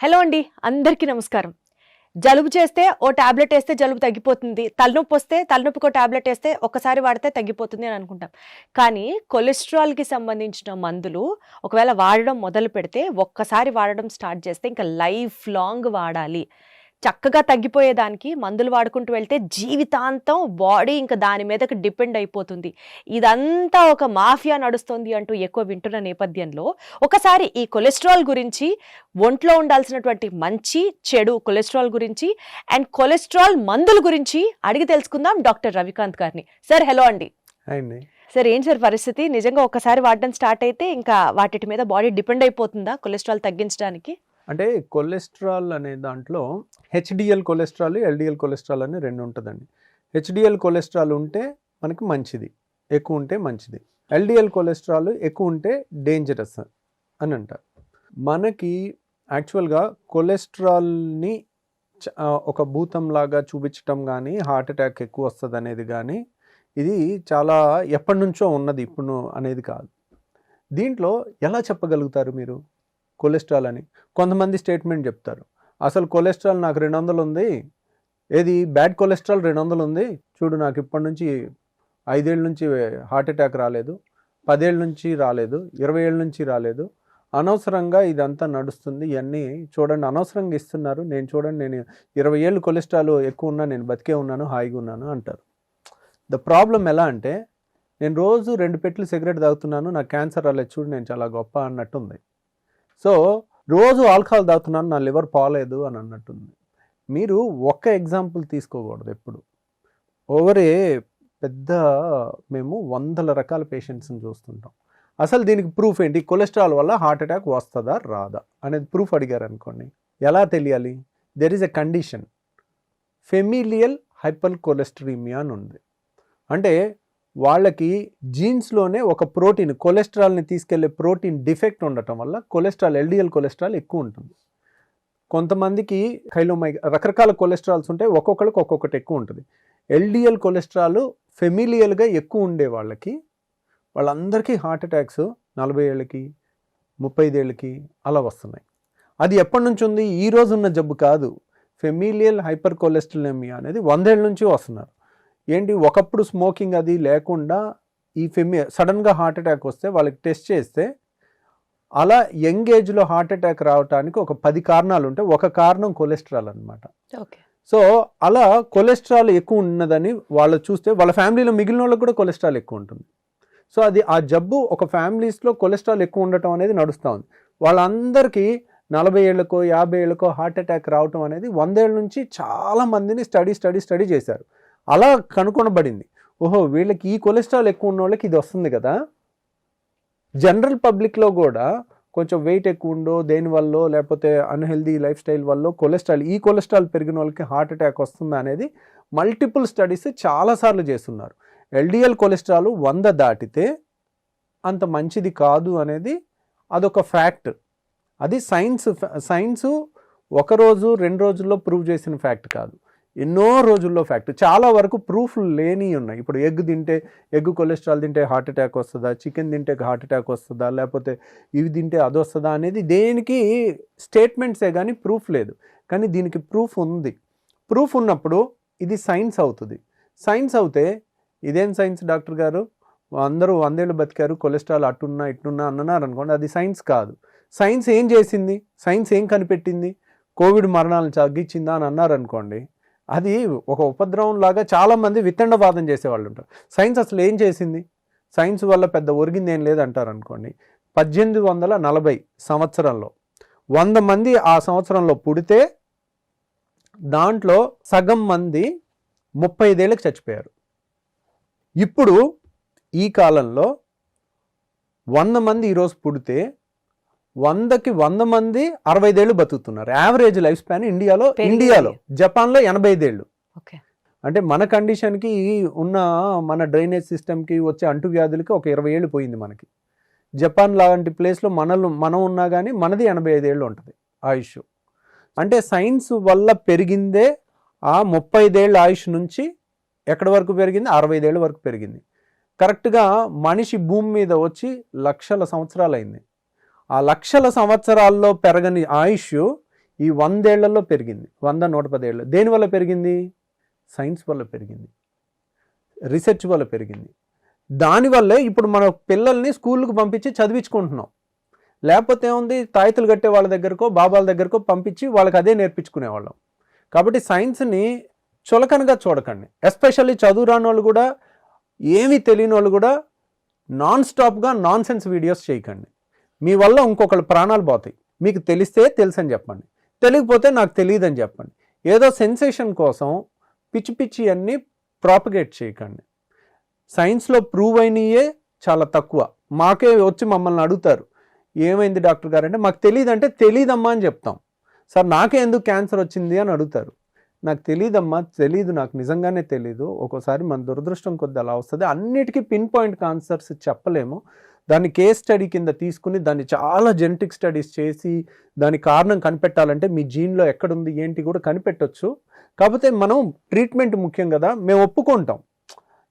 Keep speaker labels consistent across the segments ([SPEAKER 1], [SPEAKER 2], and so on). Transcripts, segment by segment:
[SPEAKER 1] Hello అండి, అందరికీ నమస్కారం. జలుబు చేస్తే ఓ టాబ్లెట్ వేస్తే జలుబు తగ్గిపోతుంది, తలనొప్పి వస్తే తలనొప్పికో టాబ్లెట్ వేస్తే ఒక్కసారి వాడితే తగ్గిపోతుంది అని అనుకుంటాం. కానీ కొలెస్ట్రాల్కి సంబంధించిన మందులు ఒకవేళ వాడడం మొదలు పెడితే, ఒక్కసారి వాడడం స్టార్ట్ చేస్తే ఇంకా లైఫ్ లాంగ్ వాడాలి. చక్కగా తగ్గిపోయేదానికి మందులు వాడుకుంటూ వెళ్తే జీవితాంతం బాడీ ఇంకా దాని మీదకి డిపెండ్ అయిపోతుంది. ఇదంతా ఒక మాఫియా నడుస్తుంది అంటూ ఎక్కువ వింటున్న నేపథ్యంలో ఒకసారి ఈ కొలెస్ట్రాల్ గురించి, ఒంట్లో ఉండాల్సినటువంటి మంచి చెడు కొలెస్ట్రాల్ గురించి అండ్ కొలెస్ట్రాల్ మందుల గురించి అడిగి తెలుసుకుందాం డాక్టర్ రవికాంత్ గారిని. సార్ హలో అండి. సార్ ఏంటి సార్ పరిస్థితి? నిజంగా ఒక్కసారి వాడడం స్టార్ట్ అయితే ఇంకా వాటి మీద బాడీ డిపెండ్ అయిపోతుందా కొలెస్ట్రాల్ తగ్గించడానికి?
[SPEAKER 2] అంటే కొలెస్ట్రాల్ అనే దాంట్లో హెచ్డిఎల్ కొలెస్ట్రాల్, ఎల్డిఎల్ కొలెస్ట్రాల్ అని రెండు ఉంటుందండి. హెచ్డిఎల్ కొలెస్ట్రాల్ ఉంటే మనకి మంచిది, ఎక్కువ ఉంటే మంచిది. ఎల్డిఎల్ కొలెస్ట్రాల్ ఎక్కువ ఉంటే డేంజరస్ అని అంటారు. మనకి యాక్చువల్గా కొలెస్ట్రాల్ని ఒక భూతంలాగా చూపించటం కానీ, హార్ట్ అటాక్ ఎక్కువ వస్తుంది అనేది కానీ, ఇది చాలా ఎప్పటి నుంచో ఉన్నది, ఇప్పుడు అనేది కాదు. దీంట్లో ఎలా చెప్పగలుగుతారు మీరు కొలెస్ట్రాల్ అని? కొంతమంది స్టేట్మెంట్ చెప్తారు, అసలు కొలెస్ట్రాల్ నాకు 200 ఉంది, ఏది బ్యాడ్ కొలెస్ట్రాల్ 200 ఉంది, చూడు నాకు ఇప్పటి నుంచి 5 ఏళ్ళ నుంచి హార్ట్ అటాక్ రాలేదు, 10 ఏళ్ళ నుంచి రాలేదు, 20 ఏళ్ళ నుంచి రాలేదు, అనవసరంగా ఇదంతా నడుస్తుంది, ఇవన్నీ చూడండి అనవసరంగా ఇస్తున్నారు, నేను చూడండి నేను 20 ఏళ్ళు కొలెస్ట్రాల్ ఎక్కువ ఉన్నా నేను బతికే ఉన్నాను, హాయిగా ఉన్నాను అంటారు. ద ప్రాబ్లం ఎలా అంటే, నేను రోజు 2 పెట్లు సిగరెట్ తాగుతున్నాను, నాకు క్యాన్సర్ రాలేదు, చూడు నేను చాలా గొప్ప అన్నట్టుంది. సో రోజు ఆల్కహాల్ తాగుతున్నాను, నా లివర్ పోలేదు అని అన్నట్టుంది. మీరు ఒక్క ఎగ్జాంపుల్ తీసుకోకూడదు ఎప్పుడు. ఓవరే పెద్ద మేము 100 రకాల పేషెంట్స్ని చూస్తుంటాం. అసలు దీనికి ప్రూఫ్ ఏంటి? కొలెస్ట్రాల్ వల్ల హార్ట్ అటాక్ వస్తుందా రాదా అనేది ప్రూఫ్ అడిగారు అనుకోండి, ఎలా తెలియాలి? There is a condition, familial hypercholesterolaemia అని ఉంది. అంటే వాళ్ళకి జీన్స్లోనే ఒక ప్రోటీన్, కొలెస్ట్రాల్ని తీసుకెళ్లే ప్రోటీన్ డిఫెక్ట్ ఉండటం వల్ల కొలెస్ట్రాల్, ఎల్డిఎల్ కొలెస్ట్రాల్ ఎక్కువ ఉంటుంది. కొంతమందికి రకరకాల కొలెస్ట్రాల్స్ ఉంటాయి, ఒక్కొక్కరికి ఒక్కొక్కటి ఎక్కువ ఉంటుంది. ఎల్డిఎల్ కొలెస్ట్రాల్ ఫెమిలియల్గా ఎక్కువ ఉండే వాళ్ళందరికీ హార్ట్ అటాక్స్ 40 ఏళ్ళకి 35 ఏళ్ళకి అలా వస్తున్నాయి. అది ఎప్పటి నుంచి ఉంది? ఈ రోజు ఉన్న జబ్బు కాదు. ఫెమిలియల్ హైపర్ కొలెస్ట్రాలేమియా అనేది 100 ఏళ్ళ నుంచి వస్తున్నారు. ఏంటి, ఒకప్పుడు స్మోకింగ్ అది లేకుండా ఈ సడన్గా హార్ట్ అటాక్ వస్తే వాళ్ళకి టెస్ట్ చేస్తే అలా యంగ్ ఏజ్లో హార్ట్ అటాక్ రావడానికి ఒక 10 కారణాలు ఉంటాయి, ఒక కారణం కొలెస్ట్రాల్ అనమాట. సో అలా కొలెస్ట్రాల్ ఎక్కువ ఉన్నదని వాళ్ళు చూస్తే వాళ్ళ ఫ్యామిలీలో మిగిలిన వాళ్ళకి కూడా కొలెస్ట్రాల్ ఎక్కువ ఉంటుంది. సో అది ఆ జబ్బు ఒక ఫ్యామిలీస్లో కొలెస్ట్రాల్ ఎక్కువ ఉండటం అనేది నడుస్తూ ఉంది. వాళ్ళందరికీ 40 ఏళ్ళకో 50 ఏళ్ళకో హార్ట్ అటాక్ రావటం అనేది 100 ఏళ్ళ నుంచి చాలా మందిని స్టడీ చేశారు. అలా కనుగొనబడింది, ఓహో వీళ్ళకి ఈ కొలెస్ట్రాల్ ఎక్కువ ఉన్న వాళ్ళకి ఇది వస్తుంది కదా. జనరల్ పబ్లిక్లో కూడా కొంచెం వెయిట్ ఎక్కువ ఉండో దేనివల్ల, లేకపోతే అన్హెల్దీ లైఫ్ స్టైల్ వల్ల ఈ కొలెస్ట్రాల్ పెరిగిన వాళ్ళకి హార్ట్ అటాక్ వస్తుందా అనేది మల్టిపుల్ స్టడీస్ చాలాసార్లు చేస్తున్నారు. ఎల్డిఎల్ కొలెస్ట్రాల్ 100 దాటితే అంత మంచిది కాదు అనేది అదొక ఫ్యాక్ట్. అది సైన్స్ ఒకరోజు 2 రోజుల్లో ప్రూవ్ చేసిన ఫ్యాక్ట్ కాదు, ఎన్నో రోజుల్లో ఫ్యాక్ట్. చాలా వరకు ప్రూఫ్ లేని ఉన్నాయి. ఇప్పుడు ఎగ్ కొలెస్ట్రాల్ తింటే హార్ట్ అటాక్ వస్తుందా, చికెన్ తింటే హార్ట్ అటాక్ వస్తుందా, లేకపోతే ఇవి తింటే అది వస్తుందా అనేది దేనికి స్టేట్మెంట్సే కానీ ప్రూఫ్ లేదు. కానీ దీనికి ప్రూఫ్ ఉంది. ప్రూఫ్ ఉన్నప్పుడు ఇది సైన్స్ అవుతుంది. సైన్స్ అవుతే ఇదేం సైన్స్ డాక్టర్ గారు, అందరూ 100 ఏళ్ళు బతికారు, కొలెస్ట్రాల్ అట్టున్నా ఇట్టున్నా అన్నారు అనుకోండి, అది సైన్స్ కాదు. సైన్స్ ఏం చేసింది? సైన్స్ ఏం కనిపెట్టింది? కోవిడ్ మరణాలను తగ్గించిందా అని అన్నారు అనుకోండి, అది ఒక ఉపద్రవం లాగా చాలామంది వితండవాదం చేసేవాళ్ళు ఉంటారు. సైన్స్ అసలు ఏం చేసింది? సైన్స్ వల్ల పెద్ద ఒరిగింది ఏం లేదంటారు అనుకోండి. 1840 సంవత్సరంలో 100 మంది ఆ సంవత్సరంలో పుడితే దాంట్లో సగం మంది 35 ఏళ్ళకి చచ్చిపోయారు. ఇప్పుడు ఈ కాలంలో 100 మంది ఈరోజు పుడితే 100కి 100 మంది 65 ఏళ్ళు బతుకుతున్నారు. యావరేజ్ లైఫ్ స్పాన్ ఇండియాలో. జపాన్లో 85 ఏళ్ళు. అంటే మన కండిషన్కి ఉన్న మన డ్రైనేజ్ సిస్టమ్కి వచ్చే అంటువ్యాధులకి ఒక 20 ఏళ్ళు పోయింది మనకి. జపాన్ లాంటి ప్లేస్లో మనం ఉన్నా కానీ మనది 85 ఏళ్ళు ఉంటుంది ఆయుష్. అంటే సైన్స్ వల్ల పెరిగిందే ఆ 35 ఏళ్ళ ఆయుష్ నుంచి ఎక్కడి వరకు పెరిగింది? 65 ఏళ్ళ వరకు పెరిగింది. కరెక్ట్గా మనిషి భూమి మీద వచ్చి లక్షల సంవత్సరాలు అయింది. ఆ లక్షల సంవత్సరాల్లో పెరగని ఆయుష్ ఈ 100 ఏళ్లలో పెరిగింది, 100-110 ఏళ్ళు. దేనివల్ల పెరిగింది? సైన్స్ వల్ల పెరిగింది, రీసెర్చ్ వల్ల పెరిగింది. దానివల్లే ఇప్పుడు మన పిల్లల్ని స్కూళ్ళకు పంపించి చదివించుకుంటున్నాం. లేకపోతే ఏముంది, తాయితులు కట్టే వాళ్ళ దగ్గరకో బాబాల దగ్గరకో పంపించి వాళ్ళకి అదే నేర్పించుకునేవాళ్ళం. కాబట్టి సైన్స్ని చులకనగా చూడకండి. ఎస్పెషల్లీ చదువు రాని వాళ్ళు కూడా, ఏమీ తెలియని వాళ్ళు కూడా నాన్ స్టాప్గా నాన్ సెన్స్ వీడియోస్ చేయకండి. మీ వల్ల ఇంకొకళ్ళ ప్రాణాలు పోతాయి. మీకు తెలిస్తే తెలుసని చెప్పండి, తెలియకపోతే నాకు తెలియదని చెప్పండి. ఏదో సెన్సేషన్ కోసం పిచ్చి పిచ్చి అన్నీ ప్రాపగేట్ చేయకండి. సైన్స్లో ప్రూవ్ అయినయే చాలా తక్కువ. మాకే వచ్చి మమ్మల్ని అడుగుతారు, ఏమైంది డాక్టర్ గారు అంటే, మాకు తెలియదు అంటే తెలియదమ్మా అని చెప్తాం. సార్ నాకే ఎందుకు క్యాన్సర్ వచ్చింది అని అడుగుతారు. నాకు తెలియదమ్మా, తెలీదు, నాకు నిజంగానే తెలీదు. ఒక్కోసారి మన దురదృష్టం కొద్ది అలా వస్తుంది. అన్నిటికీ పిన్ పాయింట్ ఆన్సర్స్ చెప్పలేము. దాన్ని కేస్ స్టడీ కింద తీసుకుని దాన్ని చాలా జెనెటిక్ స్టడీస్ చేసి దాని కారణం కనిపెట్టాలంటే మీ జీన్లో ఎక్కడుంది ఏంటి కూడా కనిపెట్టవచ్చు. కాకపోతే మనం ట్రీట్మెంట్ ముఖ్యం కదా, మేము ఒప్పుకుంటాం.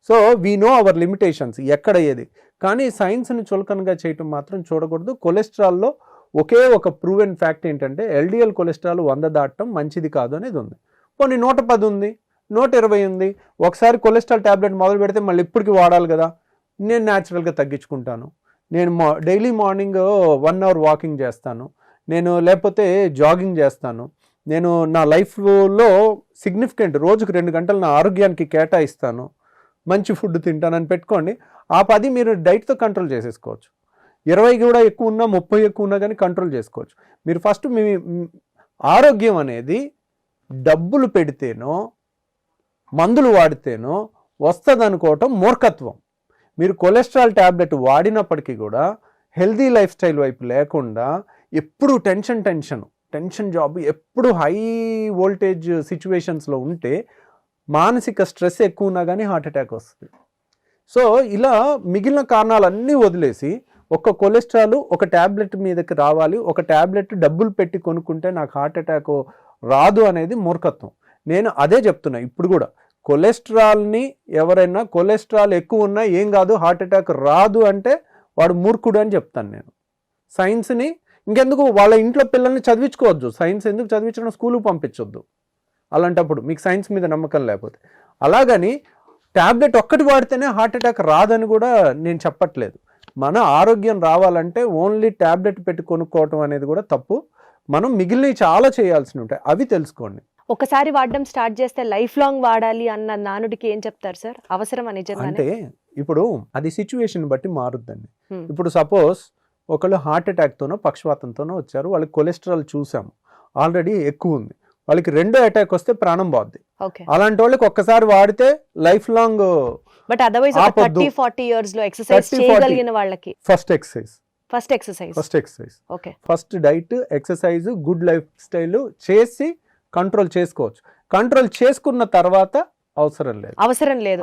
[SPEAKER 2] So we know our limitations ఎక్కడ ఏది. కానీ సైన్స్ని చులకనగా చేయటం మాత్రం చూడకూడదు. కొలెస్ట్రాల్లో ఒకే ఒక ప్రూవెన్ ఫ్యాక్ట్ ఏంటంటే ఎల్డిఎల్ కొలెస్ట్రాల్ 100 దాటడం మంచిది కాదు అనేది ఉంది. పోనీ 110 ఉంది, 120 ఉంది. ఒకసారి కొలెస్ట్రాల్ ట్యాబ్లెట్ మొదలు పెడితే మళ్ళీ ఇప్పటికి వాడాలి కదా. నేను న్యాచురల్గా తగ్గించుకుంటాను. నేను డైలీ మార్నింగ్ 1 అవర్ వాకింగ్ చేస్తాను, నేను లేకపోతే జాగింగ్ చేస్తాను. నేను నా లైఫ్లో సిగ్నిఫికెంట్ రోజుకు 2 గంటలు నా ఆరోగ్యానికి కేటాయిస్తాను, మంచి ఫుడ్ తింటానని పెట్టుకోండి. ఆ 10 మీరు డైట్తో కంట్రోల్ చేసేసుకోవచ్చు. 20 కూడా ఎక్కువ ఉన్నా, 30 ఎక్కువ ఉన్నా కానీ కంట్రోల్ చేసుకోవచ్చు. మీరు ఫస్ట్ మీ ఆరోగ్యం అనేది డబ్బులు పెడితేనో మందులు వాడితేనో వస్తుంది అనుకోవటం మూర్ఖత్వం. మీరు కొలెస్ట్రాల్ ట్యాబ్లెట్ వాడినప్పటికీ కూడా హెల్దీ లైఫ్ స్టైల్ వైపు లేకుండా ఎప్పుడు టెన్షన్ జాబ్, ఎప్పుడు హై వోల్టేజ్ సిచ్యువేషన్స్లో ఉంటే మానసిక స్ట్రెస్ ఎక్కువ ఉన్నా కానీ హార్ట్ అటాక్ వస్తుంది. సో ఇలా మిగిలిన కారణాలన్నీ వదిలేసి ఒక కొలెస్ట్రాల్ ఒక ట్యాబ్లెట్ మీదకి రావాలి, ఒక ట్యాబ్లెట్ డబ్బులు పెట్టి కొనుక్కుంటే నాకు హార్ట్ అటాక్ రాదు అనేది మూర్ఖత్వం. నేను అదే చెప్తున్నా ఇప్పుడు కూడా. కొలెస్ట్రాల్ని ఎవరైనా కొలెస్ట్రాల్ ఎక్కువ ఉన్నా ఏం కాదు, హార్ట్ అటాక్ రాదు అంటే వాడు మూర్ఖుడు అని చెప్తాను నేను. సైన్స్ని ఇంకెందుకు వాళ్ళ ఇంట్లో పిల్లల్ని చదివించుకోవద్దు, సైన్స్ ఎందుకు చదివించడం, స్కూల్కి పంపించొద్దు అలాంటప్పుడు మీకు సైన్స్ మీద నమ్మకం లేకపోతే. అలాగని ట్యాబ్లెట్ ఒక్కటి వాడితేనే హార్ట్ అటాక్ రాదని కూడా నేను చెప్పట్లేదు. మన ఆరోగ్యం రావాలంటే ఓన్లీ ట్యాబ్లెట్ పెట్టి కొనుక్కోవటం అనేది కూడా తప్పు. మనం మిగిలినవి చాలా చేయాల్సి ఉంటాయి, అవి తెలుసుకోండి.
[SPEAKER 1] ఒకసారి వాడడం స్టార్ట్ చేస్తే లైఫ్ లాంగ్ వాడాలి అన్న నానుడికి ఏం చెప్తారు సార్? అవసరం నిజంగా
[SPEAKER 2] అంటే ఇప్పుడు అది సిచ్యువేషన్ బట్టి మారుద్దండి. ఇప్పుడు సపోజ్ ఒకళ్ళు హార్ట్ అటాక్తోనో పక్షవాతంతోనో వచ్చారు, వాళ్ళకి కొలెస్ట్రాల్ చూసాము ఆల్రెడీ ఎక్కువ ఉంది, వాళ్ళకి రెండో అటాక్ వస్తే ప్రాణం పోద్ది. అలాంటి వాళ్ళకి ఒక్కసారి వాడితే life long.
[SPEAKER 1] But otherwise 30-40 years లో ఎక్సర్సైజ్ చేయగలిగిన వాళ్ళకి first exercise okay,
[SPEAKER 2] first diet, exercise, good life style చేసి కంట్రోల్ చేసుకోవచ్చు. కంట్రోల్ చేసుకున్న తర్వాత అవసరం లేదు.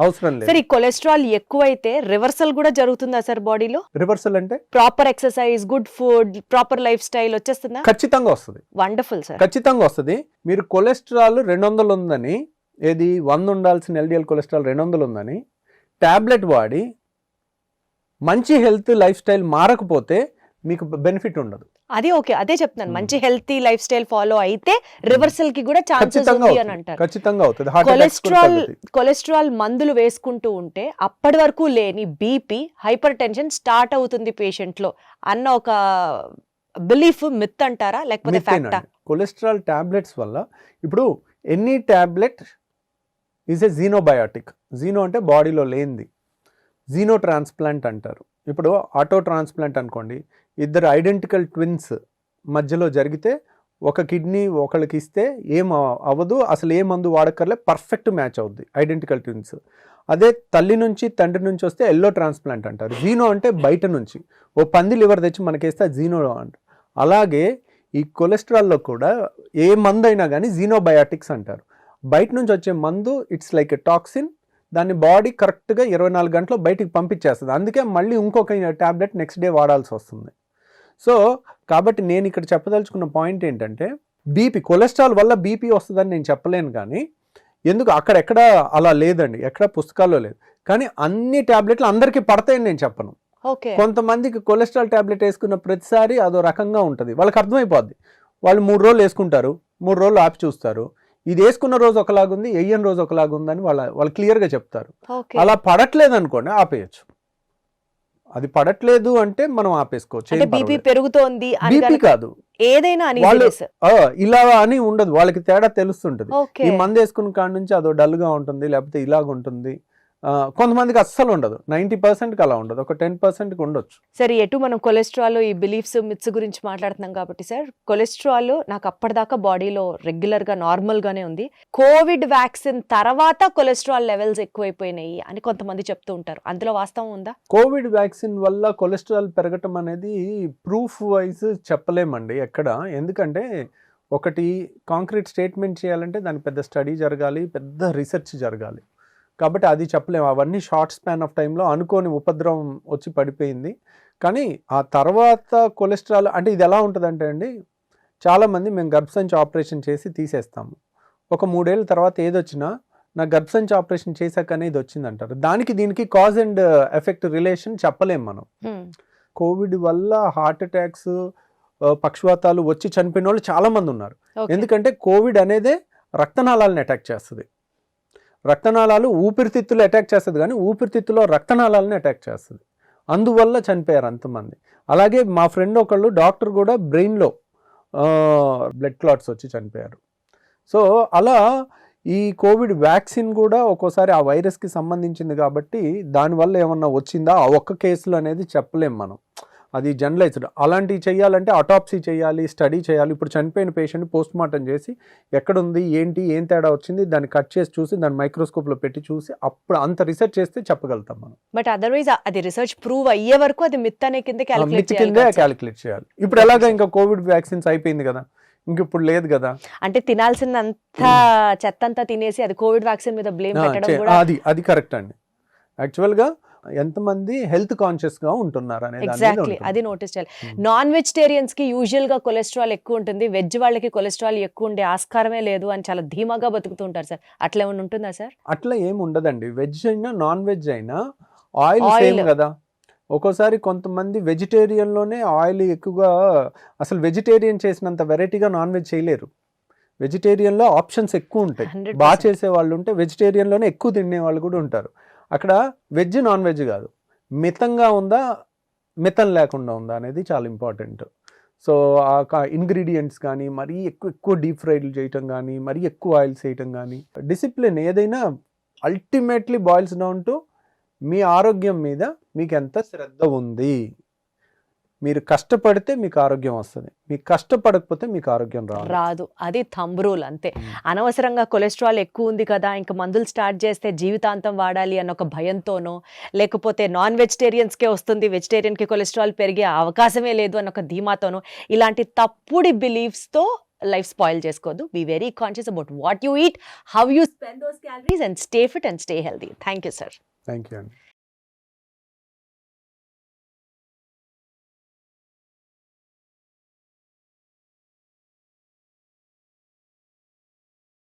[SPEAKER 1] సార్ ఈ కొలెస్ట్రాల్ ఎక్కువైతే రివర్సల్ కూడా జరుగుతుందా సార్ బాడీలో?
[SPEAKER 2] రివర్సల్ అంటే
[SPEAKER 1] proper exercise, good food, proper life style వచ్చేస్తుందా?
[SPEAKER 2] ఖచ్చితంగా వస్తుంది.
[SPEAKER 1] వండర్ఫుల్ సార్,
[SPEAKER 2] ఖచ్చితంగా వస్తుంది. మీరు కొలెస్ట్రాల్ 200 ఉందని, ఏది 100 ఉండాల్సిన ఎల్డిఎల్ కొలెస్ట్రాల్ 200 ఉందని టాబ్లెట్ వాడి మంచి హెల్త్ లైఫ్ స్టైల్ మారకపోతే మీకు బెనిఫిట్ ఉండదు.
[SPEAKER 1] అది ఓకే, అదే చెప్తున్నాను. మంచి హెల్తీ లైఫ్ స్టైల్ ఫాలో అయితే రివర్సల్ కి కూడా ఛాన్సెస్ ఉంది అని అంటారు.
[SPEAKER 2] ఖచ్చితంగా అవుతుంది.
[SPEAKER 1] కొలెస్ట్రాల్ మందులు వేసుకుంటూ ఉంటే అప్పటి వరకు లేని బీపీ, హైపర్ టెన్షన్ స్టార్ట్ అవుతుంది పేషెంట్ లో అన్న ఒక బిలీఫ్, మిత్ అంటారా లేకపోతే ఫ్యాక్టా?
[SPEAKER 2] కొలెస్ట్రాల్ టాబ్లెట్స్ వల్ల ఇప్పుడు ఎనీ టాబ్లెట్ ఈజ్ ఏ జీనోబయాటిక్. జీనో అంటే బాడీలో లేనిది, జీనో ట్రాన్స్ప్లాంట్ అంటారు. ఇప్పుడు ఆటో ట్రాన్స్ప్లాంట్ అనుకోండి, ఇద్దరు ఐడెంటికల్ ట్విన్స్ మధ్యలో జరిగితే ఒక కిడ్నీ ఒకళ్ళకి ఇస్తే ఏం అవ్వదు, అసలు ఏ మందు వాడక్కర్లే, పర్ఫెక్ట్ మ్యాచ్ అవుద్ది ఐడెంటికల్ ట్విన్స్. అదే తల్లి నుంచి తండ్రి నుంచి వస్తే ఎల్లో ట్రాన్స్ప్లాంట్ అంటారు. జీనో అంటే బయట నుంచి ఓ పంది లివర్ తెచ్చి మనకేస్తే జీనో అంటారు. అలాగే ఈ కొలెస్ట్రాల్లో కూడా ఏ మందు అయినా కానీ జీనోబయాటిక్స్ అంటారు. బయట నుంచి వచ్చే మందు ఇట్స్ లైక్ ఎ టాక్సిన్, దాన్ని బాడీ కరెక్ట్గా 24 గంటలు బయటికి పంపించేస్తుంది. అందుకే మళ్ళీ ఇంకొక ట్యాబ్లెట్ నెక్స్ట్ డే వాడాల్సి వస్తుంది. సో కాబట్టి నేను ఇక్కడ చెప్పదలుచుకున్న పాయింట్ ఏంటంటే, బీపీ, కొలెస్ట్రాల్ వల్ల బీపీ వస్తుందని నేను చెప్పలేను. కానీ ఎందుకు అక్కడెక్కడ అలా లేదండి, ఎక్కడ పుస్తకాల్లో లేదు. కానీ అన్ని ట్యాబ్లెట్లు అందరికీ పడతాయని నేను చెప్పను. కొంతమందికి కొలెస్ట్రాల్ ట్యాబ్లెట్ వేసుకున్న ప్రతిసారి అదో రకంగా ఉంటుంది, వాళ్ళకి అర్థమైపోద్ది. వాళ్ళు 3 రోజులు వేసుకుంటారు, 3 రోజులు ఆపి చూస్తారు, ఇది వేసుకున్న రోజు ఒకలాగుంది, వెయ్యని రోజు ఒకలాగుందని వాళ్ళు క్లియర్గా చెప్తారు.
[SPEAKER 1] ఓకే.
[SPEAKER 2] అలా పడట్లేదు అనుకోండి ఆపేయచ్చు. అది పడట్లేదు అంటే మనం ఆపేసుకోవచ్చు.
[SPEAKER 1] అంటే బీపీ పెరుగుతోంది అని
[SPEAKER 2] బీపీ
[SPEAKER 1] గనక
[SPEAKER 2] కాదు,
[SPEAKER 1] ఏదైనా
[SPEAKER 2] వాళ్ళు
[SPEAKER 1] uneasiness.
[SPEAKER 2] ఇలా అని ఉండదు, వాళ్ళకి తేడా తెలుస్తుంటది.
[SPEAKER 1] ఓకే.
[SPEAKER 2] ఈ మందు వేసుకున్న కాడ నుంచి అదో డల్ గా ఉంటుంది, లేకపోతే ఇలాగ ఉంటుంది. కొంతమందికి అస్సలు ఉండదు, 90%కి అలా ఉండదు, ఒక 10%కి ఉండొచ్చు.
[SPEAKER 1] సరే, ఎటు మనం కొలెస్ట్రాల్ ఈ బిలీఫ్స్ మిత్స్ గురించి మాట్లాడుతున్నాం కాబట్టి సార్, కొలెస్ట్రాల్ నాకు అప్పటిదాకా బాడీలో రెగ్యులర్ గా నార్మల్ గానే ఉంది. కోవిడ్ వ్యాక్సిన్ తర్వాత కొలెస్ట్రాల్ లెవెల్స్ ఎక్కువైపోయినాయి అని కొంతమంది చెప్తూ ఉంటారు. అందులో వాస్తవం ఉందా?
[SPEAKER 2] కోవిడ్ వ్యాక్సిన్ వల్ల కొలెస్ట్రాల్ పెరగటం అనేది ప్రూఫ్ వైజ్ చెప్పలేమండి ఎక్కడ. ఎందుకంటే ఒకటి కాంక్రీట్ స్టేట్మెంట్ చేయాలంటే దానికి పెద్ద స్టడీ జరగాలి, పెద్ద రీసెర్చ్ జరగాలి. కాబట్టి అది చెప్పలేము. అవన్నీ షార్ట్ స్పాన్ ఆఫ్ టైంలో అనుకోని ఉపద్రవం వచ్చి పడిపోయింది. కానీ ఆ తర్వాత కొలెస్ట్రాల్ అంటే ఇది ఎలా ఉంటుందంటే అండి, చాలామంది మేము గర్భసంచి ఆపరేషన్ చేసి తీసేస్తాము, ఒక 3 ఏళ్ళ తర్వాత ఏదొచ్చినా నా గర్భసంచి ఆపరేషన్ చేశాకనే ఇది వచ్చిందంటారు. దానికి దీనికి కాజ్ అండ్ ఎఫెక్ట్ రిలేషన్ చెప్పలేము మనం. కోవిడ్ వల్ల హార్ట్ అటాక్స్, పక్షవాతాలు వచ్చి చనిపోయిన వాళ్ళు చాలామంది ఉన్నారు. ఎందుకంటే కోవిడ్ అనేదే రక్తనాళాలను అటాక్ చేస్తుంది. రక్తనాళాలు ఊపిరితిత్తులు అటాక్ చేస్తుంది, కానీ ఊపిరితిత్తులో రక్తనాళాలను అటాక్ చేస్తుంది. అందువల్ల చనిపోయారు అంతమంది. అలాగే మా ఫ్రెండ్ ఒకళ్ళు డాక్టర్ కూడా బ్రెయిన్లో బ్లడ్ క్లాట్స్ వచ్చి చనిపోయారు. సో అలా ఈ కోవిడ్ వ్యాక్సిన్ కూడా ఒక్కోసారి ఆ వైరస్కి సంబంధించింది కాబట్టి దానివల్ల ఏమన్నా వచ్చిందా ఆ ఒక్క కేసులు అనేది చెప్పలేం మనం. అది జనరలైజ్డ్. అలాంటివి చేయాలంటే అటాప్సీ చేయాలి, స్టడీ చేయాలి. ఇప్పుడు చనిపోయిన పేషెంట్ పోస్ట్ మార్టం చేసి ఎక్కడుంది ఏంటి ఏం తేడా వచ్చింది దాన్ని కట్ చేసి చూసి దాన్ని మైక్రోస్కోప్లో పెట్టి చూసి అప్పుడు అంత రీసెర్చ్ చేస్తే చెప్పగలుగుతాం మనం.
[SPEAKER 1] బట్ అదర్వైజ్ అది రీసెర్చ్ ప్రూవ్ అయ్యే వరకు అది మిత్ అనే కింద
[SPEAKER 2] మిత్ కిందే క్యాలిక్యులేట్ చేయాలి. ఇప్పుడు ఎలాగా ఇంకా కోవిడ్ వ్యాక్సిన్స్ అయిపోయింది కదా, ఇంక ఇప్పుడు లేదు కదా.
[SPEAKER 1] అంటే తినాల్సినంత చెత్త అంతా తినేసి అది కోవిడ్ వ్యాక్సిన్ మీద బ్లేమ్ పెట్టడం కూడా
[SPEAKER 2] అది కరెక్ట్ అండి. యాక్చువల్గా ఎంతమంది హెల్త్ కాన్షియస్ గా ఉంటున్నారు అనేది
[SPEAKER 1] ఎగ్జాక్ట్లీ అది నోటీస్ చేయాలి. నాన్ వెజిటేరియన్స్ కి యూజువల్ గా కొలెస్ట్రాల్ ఎక్కువ ఉంటుంది, వెజ్ వాళ్ళకి కొలెస్ట్రాల్ ఎక్కువ ఉండే ఆస్కారమే లేదు అని చాలా ధీమాగా బతుకుతుంటారు సార్. అట్లా ఏమైనా ఉంటుందా సార్?
[SPEAKER 2] అట్లా ఏమి ఉండదండి. వెజ్ అయినా నాన్ వెజ్ అయినా ఆయిల్ సేమ్ కదా. ఒక్కోసారి కొంతమంది వెజిటేరియన్లోనే ఆయిల్ ఎక్కువగా, అసలు వెజిటేరియన్ చేసినంత వెరైటీగా నాన్ వెజ్ చేయలేరు. వెజిటేరియన్లో ఆప్షన్స్ ఎక్కువ ఉంటాయి, బాగా చేసే వాళ్ళు ఉంటే వెజిటేరియన్లోనే ఎక్కువ తినే వాళ్ళు కూడా ఉంటారు. అక్కడ వెజ్ నాన్ వెజ్ కాదు, మితంగా ఉందా మితం లేకుండా ఉందా అనేది చాలా ఇంపార్టెంట్. సో ఆ ఇంగ్రీడియంట్స్ కానీ మరీ ఎక్కువ డీప్ ఫ్రైలు చేయటం కానీ మరీ ఎక్కువ ఆయిల్స్ వేయటం కానీ, డిసిప్లిన్ ఏదైనా ultimately boils down to me ఆరోగ్యం మీద మీకు ఎంత శ్రద్ధ ఉంది. మీరు కష్టపడితే మీకు ఆరోగ్యం వస్తుంది, మీకు కష్టపడకపోతే మీకు ఆరోగ్యం రాదు.
[SPEAKER 1] అది థంబ్ రూల్ అంతే. అనవసరంగా కొలెస్ట్రాల్ ఎక్కువ ఉంది కదా ఇంకా మందులు స్టార్ట్ చేస్తే జీవితాంతం వాడాలి అన్న ఒక భయంతోనో, లేకపోతే నాన్ వెజిటేరియన్స్కే వస్తుంది వెజిటేరియన్కి కొలెస్ట్రాల్ పెరిగే అవకాశమే లేదు అన్న ఒక ధీమాతోనో, ఇలాంటి తప్పుడు బిలీఫ్స్తో లైఫ్ స్పాయిల్ చేసుకోవద్దు. Be very conscious about what you eat, how you spend those calories and stay fit and stay healthy. Thank you sir.
[SPEAKER 2] Thank you అండి.